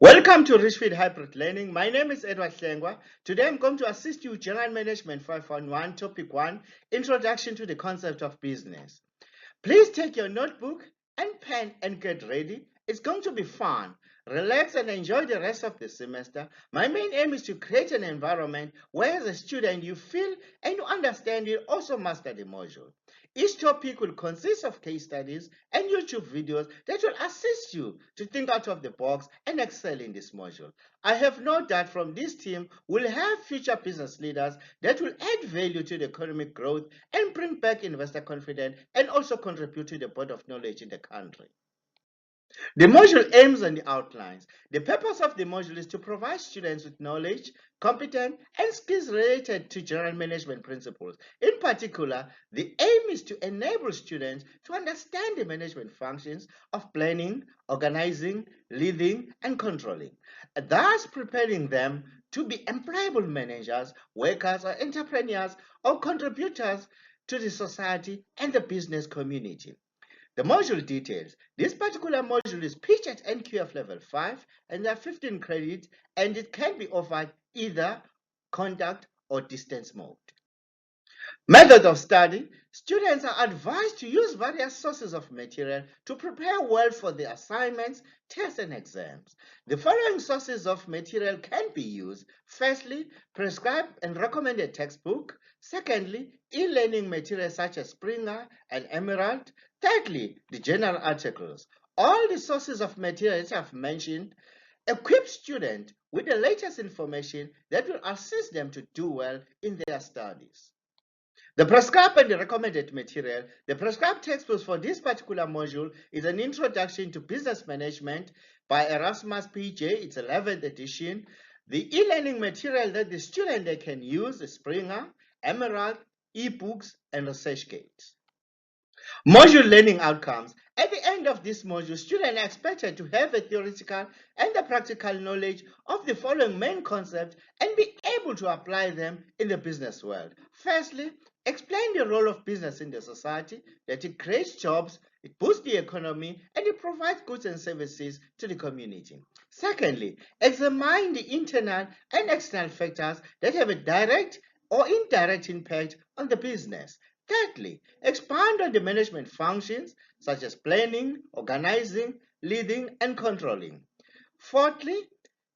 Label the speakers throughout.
Speaker 1: Welcome to Richfield Hybrid Learning. My name is Edward Hlengwa. Today I'm going to assist you with General Management 511, Topic 1, Introduction to the Concept of Business. Please take your notebook and pen and get ready. It's going to be fun. Relax and enjoy the rest of the semester. My main aim is to create an environment where as a student you feel and you understand you also master the module. Each topic will consist of case studies and YouTube videos that will assist you to think out of the box and excel in this module. I have no doubt from this team we'll have future business leaders that will add value to the economic growth and bring back investor confidence and also contribute to the board of knowledge in the country. The module aims and the outlines. The purpose of the module is to provide students with knowledge, competence, and skills related to general management principles. In particular, the aim is to enable students to understand the management functions of planning, organizing, leading, and controlling, thus preparing them to be employable managers, workers, or entrepreneurs, or contributors to the society and the business community. The module details. This particular module is pitched at NQF level 5 and there are 15 credits and it can be offered either contact or distance mode. Method of study. Students are advised to use various sources of material to prepare well for the assignments, tests, and exams. The following sources of material can be used. Firstly, prescribed and recommended textbook. Secondly, e-learning materials such as Springer and Emerald. Thirdly, the journal articles. All the sources of materials I've mentioned equip students with the latest information that will assist them to do well in their studies. The prescribed and the recommended material. The prescribed textbooks for this particular module is an introduction to business management by Erasmus PJ. It's 11th edition. The e-learning material that the student they can use is Springer, Emerald, eBooks, and ResearchGate. Module learning outcomes. At the end of this module, students are expected to have a theoretical and a practical knowledge of the following main concepts and be able to apply them in the business world. Firstly, explain the role of business in the society, that it creates jobs, it boosts the economy, and it provides goods and services to the community. Secondly, examine the internal and external factors that have a direct or indirect impact on the business. Thirdly, expand on the management functions such as planning, organizing, leading, and controlling. Fourthly,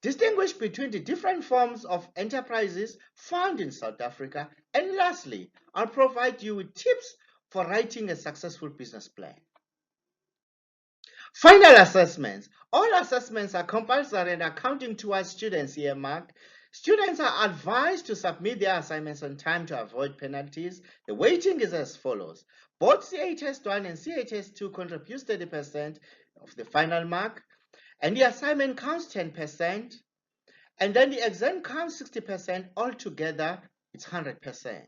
Speaker 1: distinguish between the different forms of enterprises found in South Africa. And lastly, I'll provide you with tips for writing a successful business plan. Final assessments. All assessments are compulsory and are counting towards students' year mark. Students are advised to submit their assignments on time to avoid penalties. The weighting is as follows. Both CHS1 and CHS2 contribute 30% of the final mark, and the assignment counts 10%, and then the exam counts 60%. Altogether, it's 100%.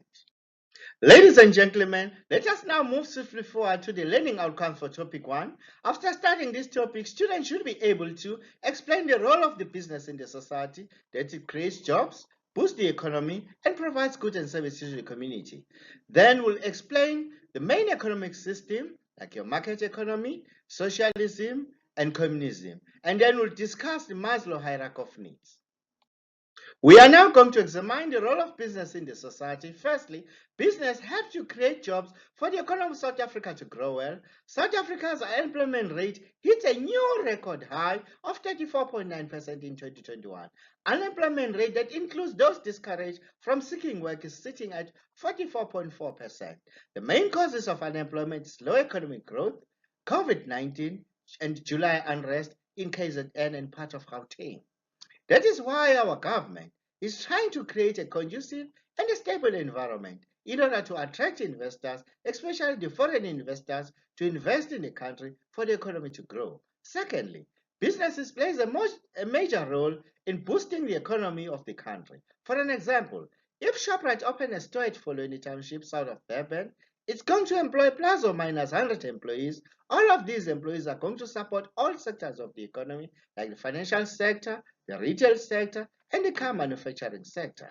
Speaker 1: Ladies and gentlemen, let us now move swiftly forward to the learning outcomes for topic 1. After studying this topic, students should be able to explain the role of the business in the society, that it creates jobs, boosts the economy, and provides goods and services to the community. Then we'll explain the main economic system, like your market economy, socialism, and communism. And then we'll discuss the Maslow hierarchy of needs. We are now going to examine the role of business in the society. Firstly, business helps to create jobs for the economy of South Africa to grow well. South Africa's unemployment rate hit a new record high of 34.9% in 2021. Unemployment rate that includes those discouraged from seeking work is sitting at 44.4%. The main causes of unemployment is low economic growth, COVID-19, and July unrest in KZN and part of Gauteng. That is why our government is trying to create a conducive and a stable environment in order to attract investors, especially the foreign investors, to invest in the country for the economy to grow. Secondly, businesses plays a major role in boosting the economy of the country. For an example, if Shoprite opens a store at Folweni Township south of Durban, it's going to employ plus or minus 100 employees. All of these employees are going to support all sectors of the economy, like the financial sector, the retail sector, and the car manufacturing sector.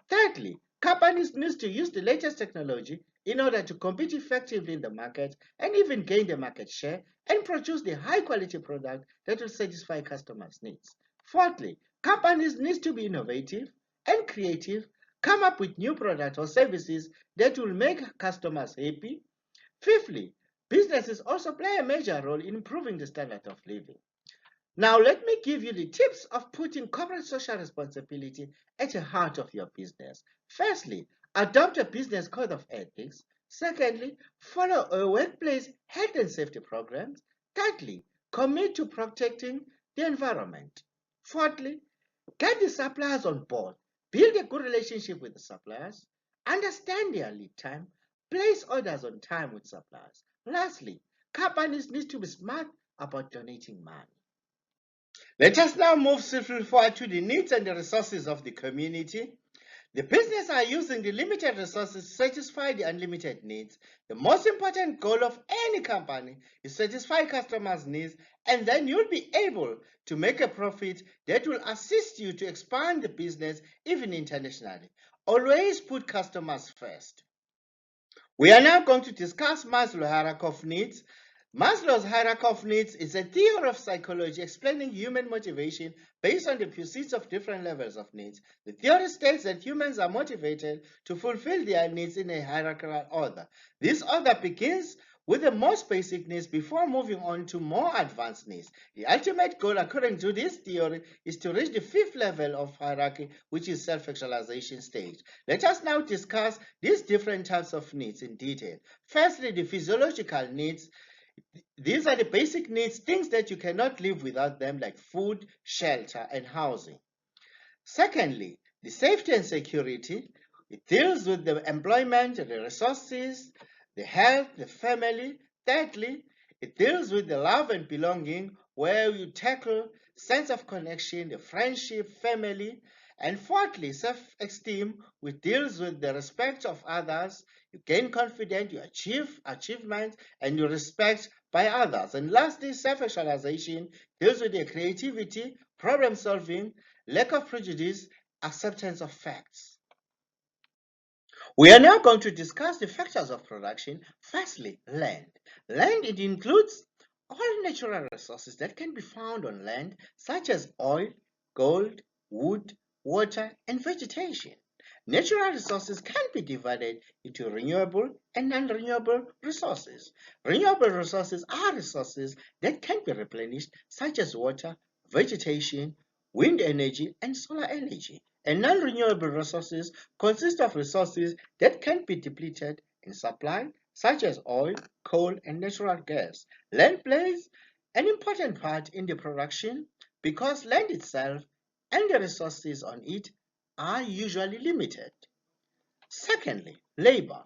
Speaker 1: Thirdly, companies need to use the latest technology in order to compete effectively in the market and even gain the market share and produce the high quality product that will satisfy customers' needs. Fourthly, companies need to be innovative and creative, come up with new products or services that will make customers happy. Fifthly, businesses also play a major role in improving the standard of living. Now, let me give you the tips of putting corporate social responsibility at the heart of your business. Firstly, adopt a business code of ethics. Secondly, follow a workplace health and safety programs. Thirdly, commit to protecting the environment. Fourthly, get the suppliers on board. Build a good relationship with the suppliers. Understand their lead time. Place orders on time with suppliers. Lastly, companies need to be smart about donating money. Let us now move swiftly forward to the needs and the resources of the community. The business are using the limited resources to satisfy the unlimited needs. The most important goal of any company is to satisfy customers' needs, and then you'll be able to make a profit that will assist you to expand the business even internationally. Always put customers first. We are now going to discuss Maslow's hierarchy of needs. Maslow's hierarchy of needs is a theory of psychology explaining human motivation based on the pursuits of different levels of needs. The theory states that humans are motivated to fulfill their needs in a hierarchical order. This order begins with the most basic needs before moving on to more advanced needs. The ultimate goal, according to this theory, is to reach the fifth level of hierarchy, which is self-actualization stage. Let us now discuss these different types of needs in detail. Firstly, the physiological needs. These are the basic needs, things that you cannot live without them, like food, shelter, and housing. Secondly, the safety and security. It deals with the employment, the resources, the health, the family. Thirdly, it deals with the love and belonging, where you tackle sense of connection, the friendship, family. And fourthly, self-esteem, which deals with the respect of others. You gain confidence, you achieve achievements, and you respect by others. And lastly, self-actualization deals with the creativity, problem solving, lack of prejudice, acceptance of facts. We are now going to discuss the factors of production. Firstly, land. Land, it includes all natural resources that can be found on land, such as oil, gold, wood, water, and vegetation. Natural resources can be divided into renewable and non-renewable resources. Renewable resources are resources that can be replenished, such as water, vegetation, wind energy, and solar energy. And non-renewable resources consist of resources that can be depleted in supply, such as oil, coal, and natural gas. Land plays an important part in the production because land itself and the resources on it are usually limited. Secondly, labor.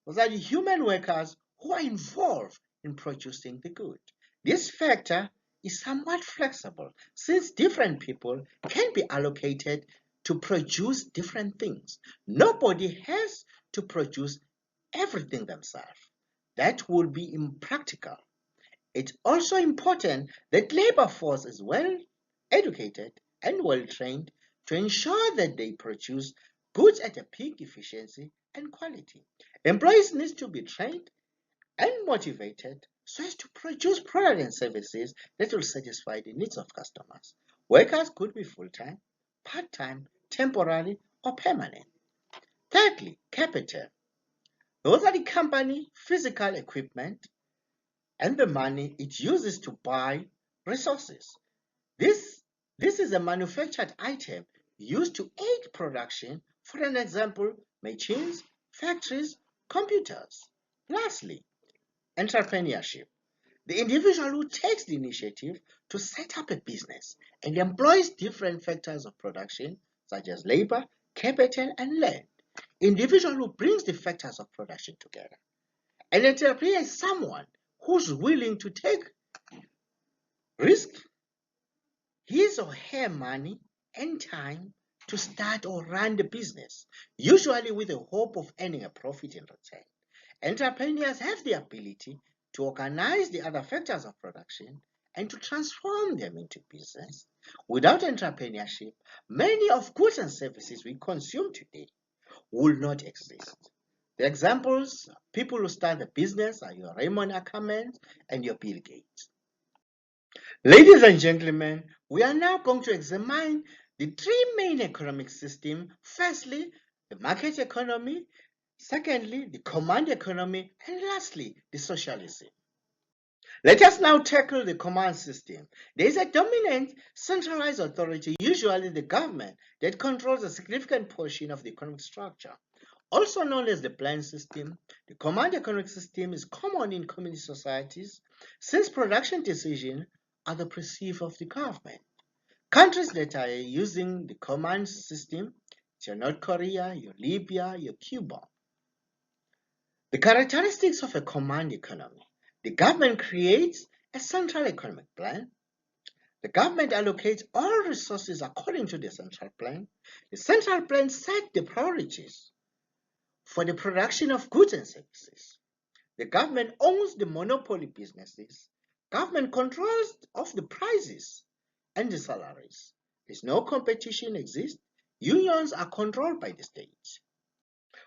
Speaker 1: Those are the human workers who are involved in producing the good. This factor is somewhat flexible since different people can be allocated to produce different things. Nobody has to produce everything themselves. That would be impractical. It's also important that labor force is well educated and well trained to ensure that they produce goods at a peak efficiency and quality. Employees need to be trained and motivated so as to produce products and services that will satisfy the needs of customers. Workers could be full-time, part-time, temporary, or permanent. Thirdly, capital. Those are the company physical equipment and the money it uses to buy resources. This, this is a manufactured item used to aid production, for an example, machines, factories, computers. Lastly, entrepreneurship. The individual who takes the initiative to set up a business and employs different factors of production, such as labor, capital, and land. Individual who brings the factors of production together. An entrepreneur is someone who's willing to take risk, his or her money and time to start or run the business, usually with the hope of earning a profit in return. Entrepreneurs have the ability to organize the other factors of production and to transform them into business. Without entrepreneurship, many of goods and services we consume today will not exist. The examples, people who start a business are your Raymond Ackerman and your Bill Gates. Ladies and gentlemen, we are now going to examine the three main economic systems. Firstly, the market economy. Secondly, the command economy. And lastly, the socialism. Let us now tackle the command system. There is a dominant centralized authority, usually the government, that controls a significant portion of the economic structure. Also known as the plan system, the command economic system is common in communist societies since production decisions are the perceived of the government. Countries that are using the command system, your North Korea, your Libya, your Cuba. The characteristics of a command economy. The government creates a central economic plan. The government allocates all resources according to the central plan. The central plan sets the priorities for the production of goods and services. The government owns the monopoly businesses. Government controls of the prices and the salaries. There's no competition exists. Unions are controlled by the state.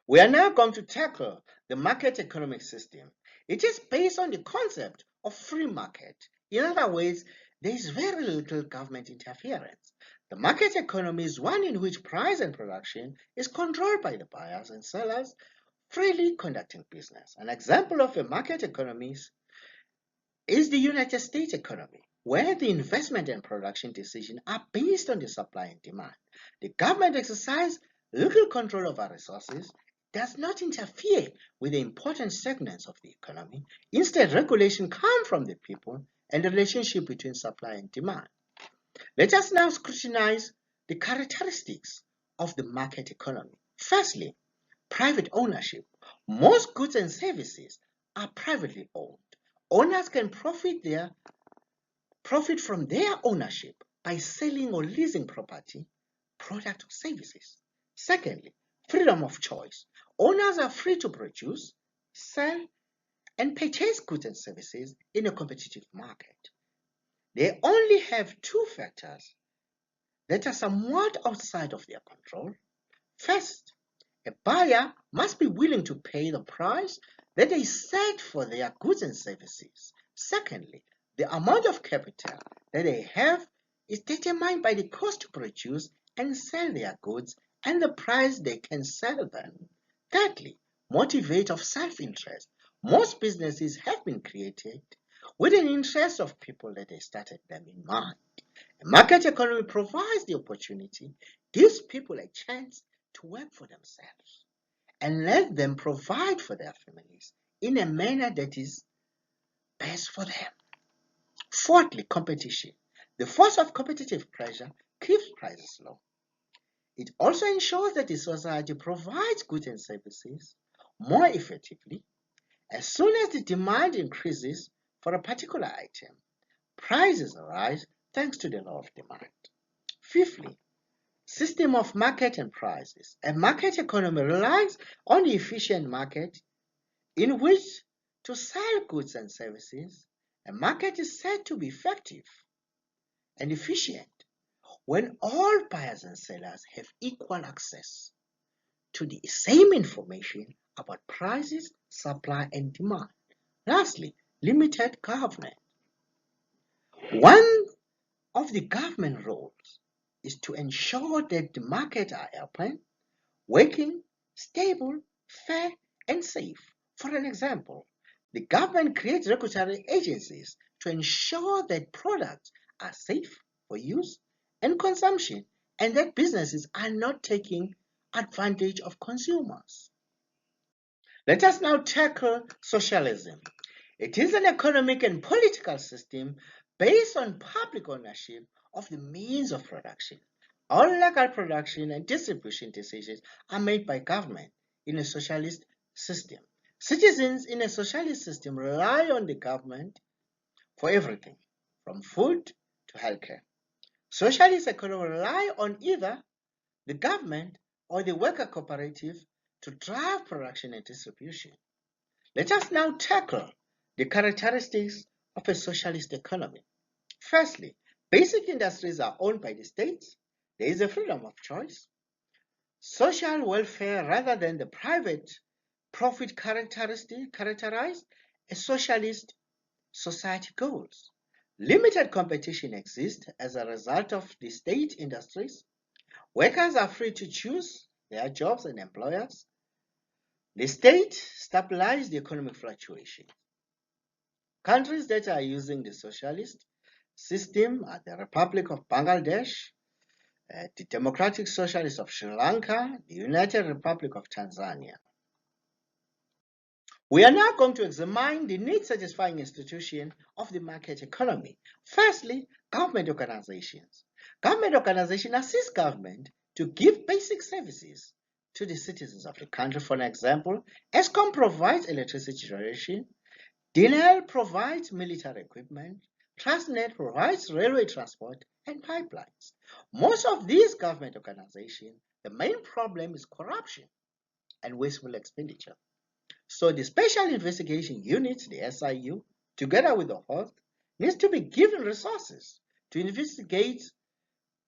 Speaker 1: We are now going to tackle the market economic system. It is based on the concept of free market. In other words, there is very little government interference. The market economy is one in which price and production is controlled by the buyers and sellers, freely conducting business. An example of a market economy is the United States economy, where the investment and production decisions are based on the supply and demand. The government exercises little control over resources, does not interfere with the important segments of the economy. Instead, regulation comes from the people and the relationship between supply and demand. Let us now scrutinize the characteristics of the market economy. Firstly, private ownership. Most goods and services are privately owned. Owners can profit from their ownership by selling or leasing property, products, or services. Secondly, freedom of choice. Owners are free to produce, sell, and purchase goods and services in a competitive market. They only have two factors that are somewhat outside of their control. First, a buyer must be willing to pay the price that they set for their goods and services. Secondly, the amount of capital that they have is determined by the cost to produce and sell their goods and the price they can sell them. Thirdly, motivate of self-interest. Most businesses have been created with an interest of people that they started them in mind. A market economy provides the opportunity, gives people a chance to work for themselves and let them provide for their families in a manner that is best for them. Fourthly, competition. The force of competitive pressure keeps prices low. It also ensures that the society provides goods and services more effectively. As soon as the demand increases for a particular item, prices rise thanks to the law of demand. Fifthly, system of market and prices. A market economy relies on the efficient market in which to sell goods and services. A market is said to be effective and efficient when all buyers and sellers have equal access to the same information about prices, supply, and demand. Lastly, limited government. One of the government roles is to ensure that the markets are open, working, stable, fair, and safe. For an example, the government creates regulatory agencies to ensure that products are safe for use and consumption and that businesses are not taking advantage of consumers. Let us now tackle socialism. It is an economic and political system based on public ownership of the means of production. All legal production and distribution decisions are made by government in a socialist system. Citizens in a socialist system rely on the government for everything, from food to healthcare. Socialist economy rely on either the government or the worker cooperative to drive production and distribution. Let us now tackle the characteristics of a socialist economy. Firstly, basic industries are owned by the state. There is a freedom of choice. Social welfare rather than the private profit characterize a socialist society goals. Limited competition exists as a result of the state industries. Workers are free to choose their jobs and employers. The state stabilizes the economic fluctuation. Countries that are using the socialist system are the Republic of Bangladesh, the Democratic Socialist of Sri Lanka, the United Republic of Tanzania. We are now going to examine the need-satisfying institution of the market economy. Firstly, government organizations. Government organizations assist government to give basic services to the citizens of the country. For example, ESCOM provides electricity generation, DNL provides military equipment, Transnet provides railway transport and pipelines. Most of these government organizations, the main problem is corruption and wasteful expenditure. So the Special Investigation Unit, the SIU, together with the host, needs to be given resources to investigate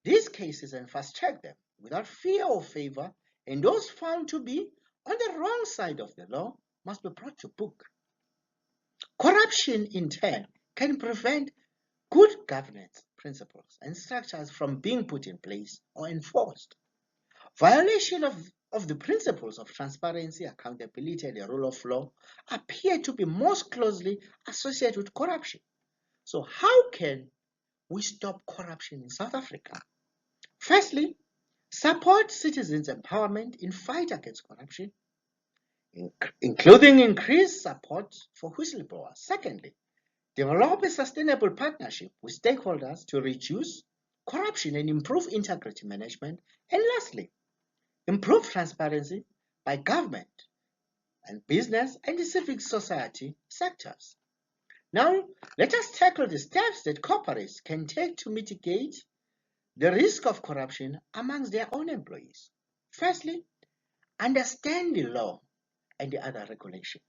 Speaker 1: these cases and fast-track them without fear or favor, and those found to be on the wrong side of the law must be brought to book. Corruption, in turn, can prevent good governance principles and structures from being put in place or enforced. Violation of the principles of transparency, accountability, and the rule of law appear to be most closely associated with corruption. So how can we stop corruption in South Africa? Firstly, support citizens' empowerment in fight against corruption, including increased support for whistleblowers. Secondly, develop a sustainable partnership with stakeholders to reduce corruption and improve integrity management. And lastly, improve transparency by government and business and the civic society sectors. Now, let us tackle the steps that corporates can take to mitigate the risk of corruption amongst their own employees. Firstly, understand the law and the other regulations.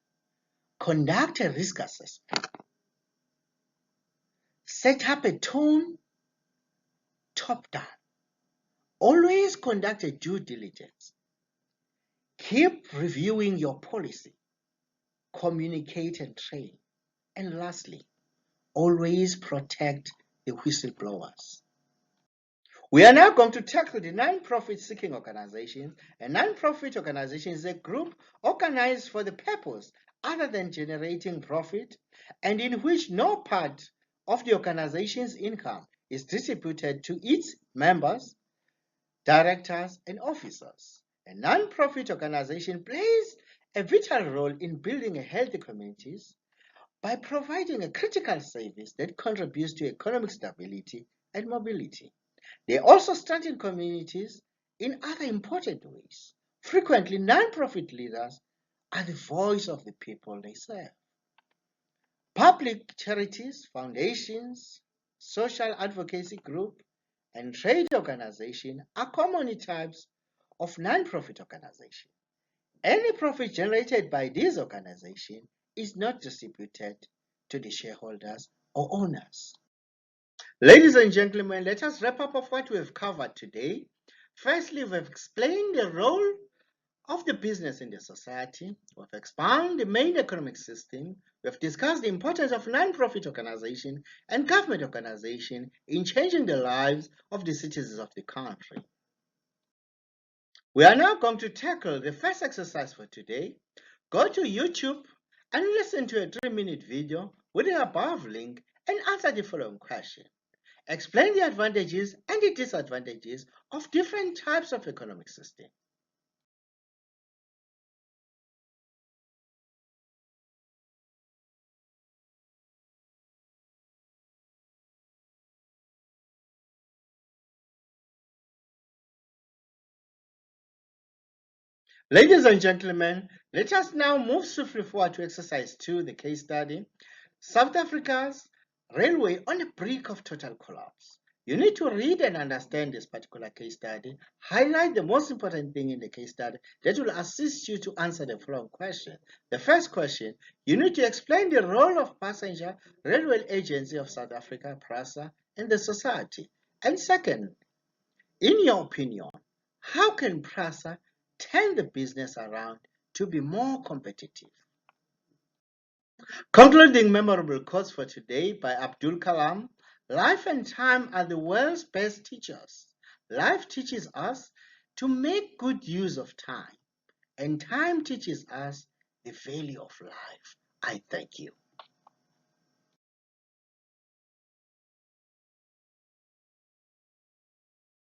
Speaker 1: Conduct a risk assessment. Set up a tone top down. Always conduct a due diligence. Keep reviewing your policy. Communicate and train. And lastly, always protect the whistleblowers. We are now going to tackle the non-profit seeking organization. A non-profit organization is a group organized for the purpose other than generating profit and in which no part of the organization's income is distributed to its members, directors, and officers. A non-profit organization plays a vital role in building a healthy communities by providing a critical service that contributes to economic stability and mobility. They also strengthen communities in other important ways. Frequently, non-profit leaders are the voice of the people they serve. Public charities, foundations, social advocacy groups, and trade organizations are common types of non-profit organizations. Any profit generated by these organizations is not distributed to the shareholders or owners. Ladies and gentlemen, let us wrap up of what we have covered today. Firstly, we've explained the role of the business in the society. We've expanded the main economic system. We've discussed the importance of non-profit organization and government organization in changing the lives of the citizens of the country. We are now going to tackle the first exercise for today. Go to YouTube and listen to a 3-minute video with the above link and answer the following question. Explain the advantages and the disadvantages of different types of economic system. Ladies and gentlemen, let us now move swiftly forward to exercise 2, the case study. South Africa's railway on the brink of total collapse. You need to read and understand this particular case study. Highlight the most important thing in the case study that will assist you to answer the following question. The first question, you need to explain the role of Passenger Railway Agency of South Africa, PRASA, in the society. And second, in your opinion, how can PRASA turn the business around to be more competitive? Concluding memorable quotes for today by Abdul Kalam. Life and time are the world's best teachers. Life teaches us to make good use of time, and time teaches us the value of life. I thank you.